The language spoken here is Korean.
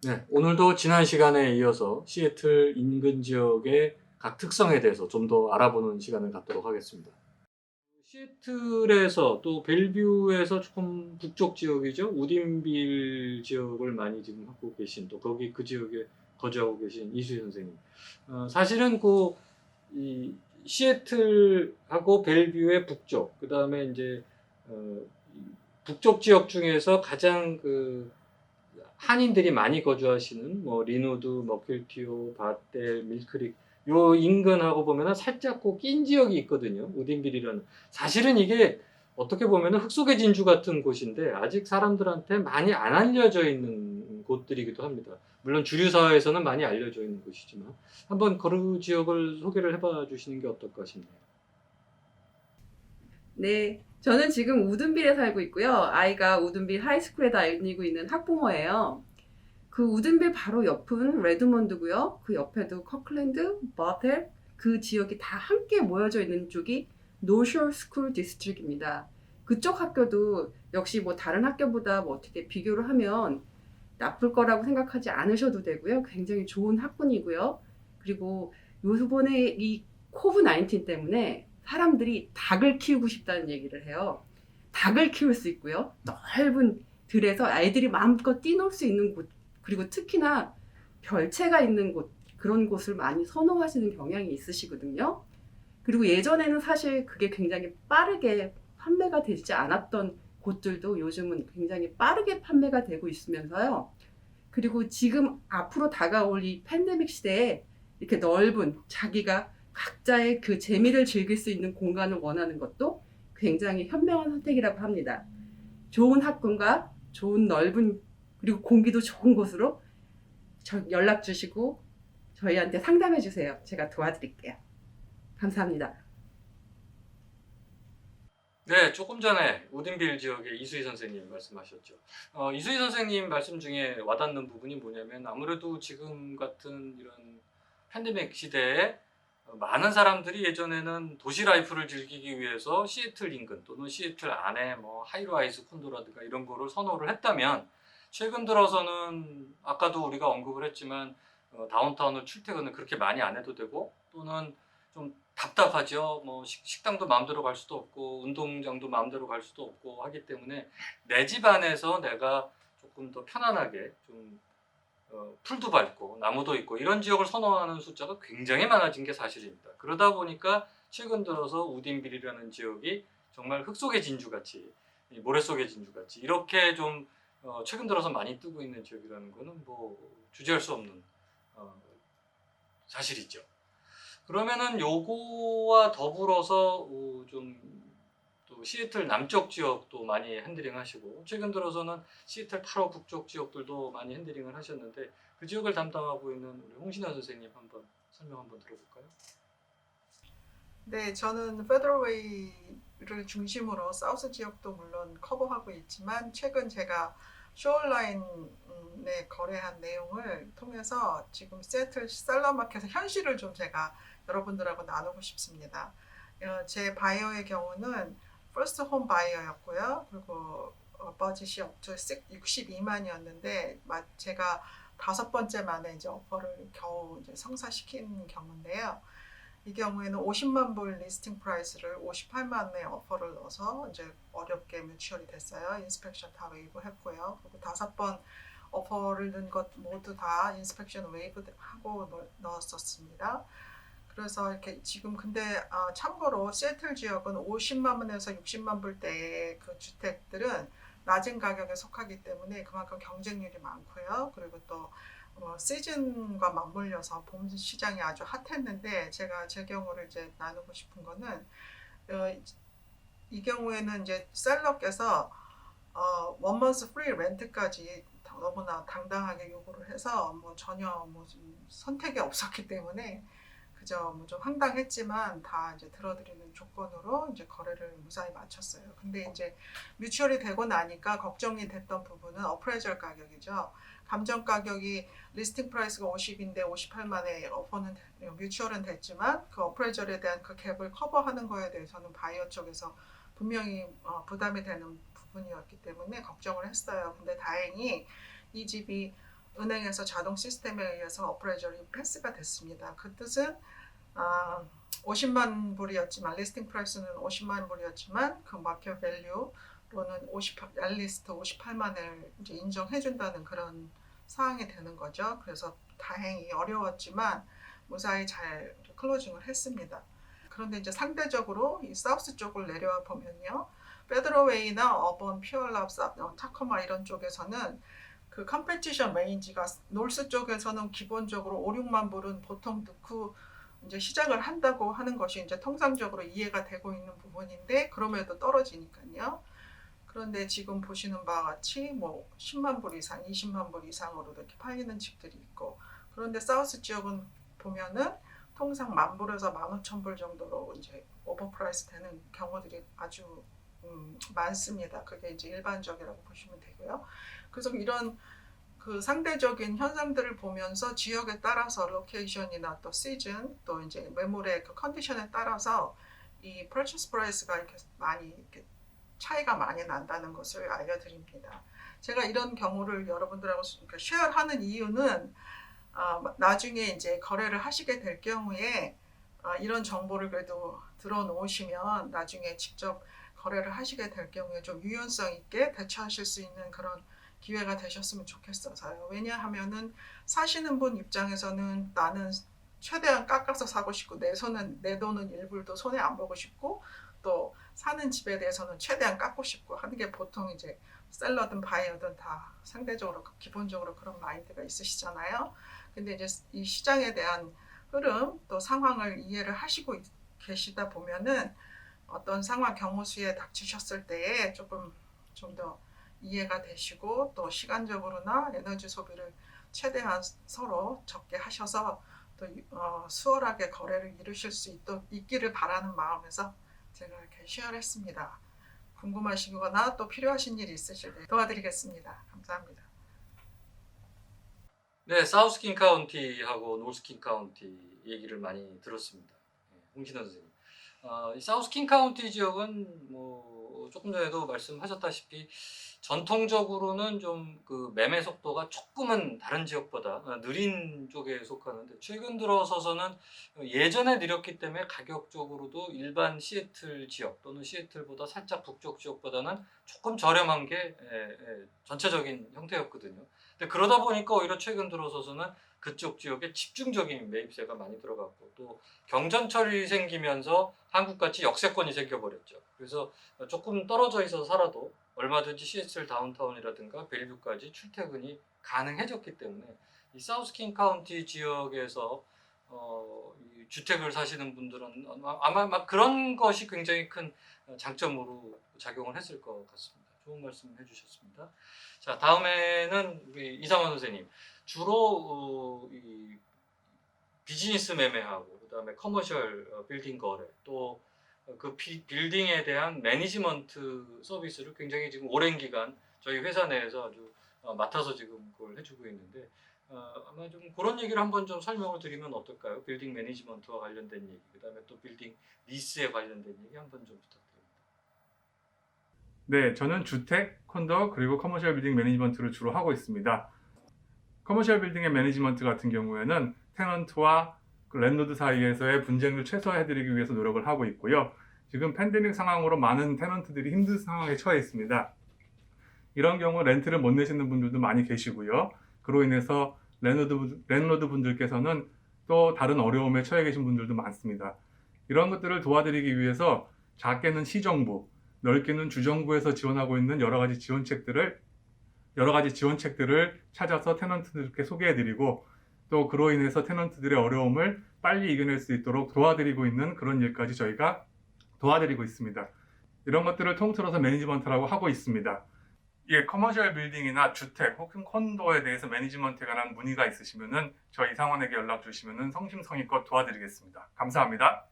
네, 오늘도 지난 시간에 이어서 시애틀 인근 지역의 각 특성에 대해서 좀 더 알아보는 시간을 갖도록 하겠습니다. 시애틀에서 또 벨뷰에서 조금 북쪽 지역이죠. 우딘빌 지역을 많이 지금 하고 계신 또 거기 그 지역에 거주하고 계신 이수희 선생님. 사실은 이 시애틀하고 벨뷰의 북쪽, 그 다음에 이제 이 북쪽 지역 중에서 가장 한인들이 많이 거주하시는 뭐 리노드, 머킬티오, 바델, 밀크릭 요 인근하고 보면은 살짝 낀 지역이 있거든요. 우딘빌이라는. 사실은 이게 어떻게 보면은 흙속의 진주 같은 곳인데 아직 사람들한테 많이 안 알려져 있는 곳들이기도 합니다. 물론 주류 사회에서는 많이 알려져 있는 곳이지만 한번 그 지역을 소개를 해봐 주시는 게 어떨까 싶네요. 네, 저는 지금 우든빌에 살고 있고요. 아이가 우든빌 하이스쿨에 다니고 있는 학부모예요. 그 우든빌 바로 옆은 레드몬드고요. 그 옆에도 커클랜드, 버텔 그 지역이 다 함께 모여져 있는 쪽이 노쇼 스쿨 디스트릭입니다. 그쪽 학교도 역시 뭐 다른 학교보다 뭐 어떻게 비교를 하면 나쁠 거라고 생각하지 않으셔도 되고요. 굉장히 좋은 학군이고요. 그리고 요번에 이 코브 19 때문에 사람들이 닭을 키우고 싶다는 얘기를 해요. 닭을 키울 수 있고요. 넓은 들에서 아이들이 마음껏 뛰놀 수 있는 곳, 그리고 특히나 별채가 있는 곳, 그런 곳을 많이 선호하시는 경향이 있으시거든요. 그리고 예전에는 사실 그게 굉장히 빠르게 판매가 되지 않았던 곳들도 요즘은 굉장히 빠르게 판매가 되고 있으면서요. 그리고 지금 앞으로 다가올 이 팬데믹 시대에 이렇게 넓은 자기가 각자의 그 재미를 즐길 수 있는 공간을 원하는 것도 굉장히 현명한 선택이라고 합니다. 좋은 학군과 좋은 넓은 그리고 공기도 좋은 곳으로 연락 주시고 저희한테 상담해 주세요. 제가 도와드릴게요. 감사합니다. 네, 조금 전에 우딘빌 지역의 이수희 선생님 말씀하셨죠. 이수희 선생님 말씀 중에 와닿는 부분이 뭐냐면 아무래도 지금 같은 이런 팬데믹 시대에 많은 사람들이 예전에는 도시 라이프를 즐기기 위해서 시애틀 인근 또는 시애틀 안에 뭐 하이라이즈 콘도라든가 이런 거를 선호를 했다면 최근 들어서는 아까도 우리가 언급을 했지만 다운타운을 출퇴근을 그렇게 많이 안 해도 되고 또는 좀 답답하죠. 뭐 식당도 마음대로 갈 수도 없고 운동장도 마음대로 갈 수도 없고 하기 때문에 내 집 안에서 내가 조금 더 편안하게 좀 풀도 밟고 나무도 있고 이런 지역을 선호하는 숫자가 굉장히 많아진 게 사실입니다. 그러다 보니까 최근 들어서 우딘빌이라는 지역이 정말 흙 속의 진주같이 모래 속의 진주같이 이렇게 좀 최근 들어서 많이 뜨고 있는 지역이라는 거는 뭐 주저할 수 없는 어, 사실이죠. 그러면은 요거와 더불어서 또 시애틀 남쪽 지역도 많이 핸들링 하시고 최근 들어서는 시애틀 8호 북쪽 지역들도 많이 핸들링을 하셨는데 그 지역을 담당하고 있는 우리 홍신현 선생님 한번 설명 한번 들어볼까요? 네, 저는 페더럴웨이를 중심으로 사우스 지역도 물론 커버하고 있지만 최근 제가 쇼얼라인에 거래한 내용을 통해서 지금 세틀 셀러마켓의 현실을 좀 제가 여러분들하고 나누고 싶습니다. 제 바이어의 경우는 퍼스트 홈 바이어였고요. 그리고 버짓이 업투 62만이었는데 제가 5번째 만에 이제 오퍼를 겨우 이제 성사시킨 경우인데요. 이 경우에는 50만 불 리스팅 프라이스를 58만에 오퍼를 넣어서 이제 어렵게 뮤추얼이 됐어요. 인스펙션 다 웨이브 했고요. 그리고 5번 오퍼를 넣은 것 모두 다 인스펙션 웨이브 하고 넣었었습니다. 그래서 이렇게 지금 근데 참고로 시애틀 지역은 50만 원에서 60만 불대의 그 주택들은 낮은 가격에 속하기 때문에 그만큼 경쟁률이 많고요. 그리고 또 시즌과 맞물려서 봄 시장이 아주 핫했는데 제가 제 경우를 이제 나누고 싶은 거는 이 경우에는 이제 셀러께서 원먼스 프리 렌트까지 너무나 당당하게 요구를 해서 뭐 전혀 뭐 선택이 없었기 때문에 그저 뭐 좀 황당했지만 다 이제 들어드리는 조건으로 이제 거래를 무사히 마쳤어요. 근데 이제 뮤추얼이 되고 나니까 걱정이 됐던 부분은 어프레이저 가격이죠. 감정 가격이 리스팅 프라이스가 50인데 58만에 오퍼는 뮤추얼은 됐지만 그 어프레이저에 대한 그 갭을 커버하는 거에 대해서는 바이어 쪽에서 분명히 부담이 되는 부분이었기 때문에 걱정을 했어요. 근데 다행히 이 집이 은행에서 자동 시스템에 의해서 어프레이저리 패스가 됐습니다. 그 뜻은 50만 불이었지만 리스팅 프라이스는 50만 불이었지만 그 마켓 밸류로는 알리스트 58만을 이제 인정해준다는 그런 사항이 되는 거죠. 그래서 다행히 어려웠지만 무사히 잘 클로징을 했습니다. 그런데 이제 상대적으로 이 사우스 쪽을 내려와 보면요, 페드로웨이나 어번, 퓨얼랍, 타코마 이런 쪽에서는 그 컴페티션 레인지가 노스 쪽에서는 기본적으로 5, 6만 불은 보통 넣고 이제 시작을 한다고 하는 것이 이제 통상적으로 이해가 되고 있는 부분인데 그럼에도 떨어지니까요. 그런데 지금 보시는 바와 같이 뭐 10만 불 이상, 20만 불 이상으로 이렇게 팔리는 집들이 있고, 그런데 사우스 지역은 보면은 통상 10,000불에서 15,000불 정도로 이제 오버프라이스 되는 경우들이 아주 많습니다. 그게 이제 일반적이라고 보시면 되고요. 그래서 이런 그 상대적인 현상들을 보면서 지역에 따라서 로케이션이나 또 시즌 또 이제 매물의 그 컨디션에 따라서 이 퍼체스 프라이스가 이렇게 많이 이렇게 차이가 많이 난다는 것을 알려드립니다. 제가 이런 경우를 여러분들하고 쉐어하는 이유는 나중에 이제 거래를 하시게 될 경우에 이런 정보를 그래도 들어놓으시면 나중에 직접 거래를 하시게 될 경우에 좀 유연성 있게 대처하실 수 있는 그런 기회가 되셨으면 좋겠어서요. 왜냐하면은 사시는 분 입장에서는 나는 최대한 깎아서 사고 싶고 내 돈은 일불도 손에 안 보고 싶고 또 사는 집에 대해서는 최대한 깎고 싶고 하는 게 보통 이제 셀러든 바이어든 다 상대적으로 기본적으로 그런 마인드가 있으시잖아요. 근데 이제 이 시장에 대한 흐름 또 상황을 이해를 하시고 계시다 보면은 어떤 상황 경우 수에 닥치셨을 때에 조금 좀 더 이해가 되시고 또 시간적으로나 에너지 소비를 최대한 서로 적게 하셔서 또 수월하게 거래를 이루실 수 있기를 바라는 마음에서 제가 이렇게 쉐어를 했습니다. 궁금하시거나 또 필요하신 일이 있으실 때 도와드리겠습니다. 감사합니다. 네, 사우스킨 카운티하고 노스킨 카운티 얘기를 많이 들었습니다. 홍신호 선생님. 이 사우스킨 카운티 지역은 뭐 조금 전에도 말씀하셨다시피 전통적으로는 좀 그 매매 속도가 조금은 다른 지역보다 느린 쪽에 속하는데 최근 들어서서는 예전에 느렸기 때문에 가격적으로도 일반 시애틀 지역 또는 시애틀보다 살짝 북쪽 지역보다는 조금 저렴한 게 전체적인 형태였거든요. 근데 그러다 보니까 오히려 최근 들어서서는 그쪽 지역에 집중적인 매입세가 많이 들어갔고 또 경전철이 생기면서 한국같이 역세권이 생겨버렸죠. 그래서 조금 떨어져 있어서 살아도 얼마든지 시애틀 다운타운이라든가 벨뷰까지 출퇴근이 가능해졌기 때문에 이 사우스킨 카운티 지역에서 이 주택을 사시는 분들은 아마 막 그런 것이 굉장히 큰 장점으로 작용을 했을 것 같습니다. 좋은 말씀 해주셨습니다. 자, 다음에는 우리 이상원 선생님. 주로 이 비즈니스 매매하고 그다음에 커머셜 빌딩 거래 또 그 빌딩에 대한 매니지먼트 서비스를 굉장히 지금 오랜 기간 저희 회사 내에서 아주 맡아서 지금 그걸 해주고 있는데 아마 좀 그런 얘기를 한번 좀 설명을 드리면 어떨까요? 빌딩 매니지먼트와 관련된 얘기, 그다음에 또 빌딩 리스에 관련된 얘기 한번 좀 부탁드립니다. 네, 저는 주택, 콘도, 그리고 커머셜 빌딩 매니지먼트를 주로 하고 있습니다. 커머셜 빌딩의 매니지먼트 같은 경우에는 테넌트와 랜드로드 사이에서의 분쟁을 최소화해드리기 위해서 노력을 하고 있고요. 지금 팬데믹 상황으로 많은 테넌트들이 힘든 상황에 처해 있습니다. 이런 경우 렌트를 못 내시는 분들도 많이 계시고요. 그로 인해서 랜드로드 분들께서는 또 다른 어려움에 처해 계신 분들도 많습니다. 이런 것들을 도와드리기 위해서 작게는 시정부, 넓게는 주정부에서 지원하고 있는 여러 가지 지원책들을 찾아서 테넌트들께 소개해드리고 또 그로 인해서 테넌트들의 어려움을 빨리 이겨낼 수 있도록 도와드리고 있는 그런 일까지 저희가 도와드리고 있습니다. 이런 것들을 통틀어서 매니지먼트라고 하고 있습니다. 커머셜 빌딩이나 주택 혹은 콘도에 대해서 매니지먼트에 관한 문의가 있으시면은 저희 이상원에게 연락 주시면은 성심성의껏 도와드리겠습니다. 감사합니다.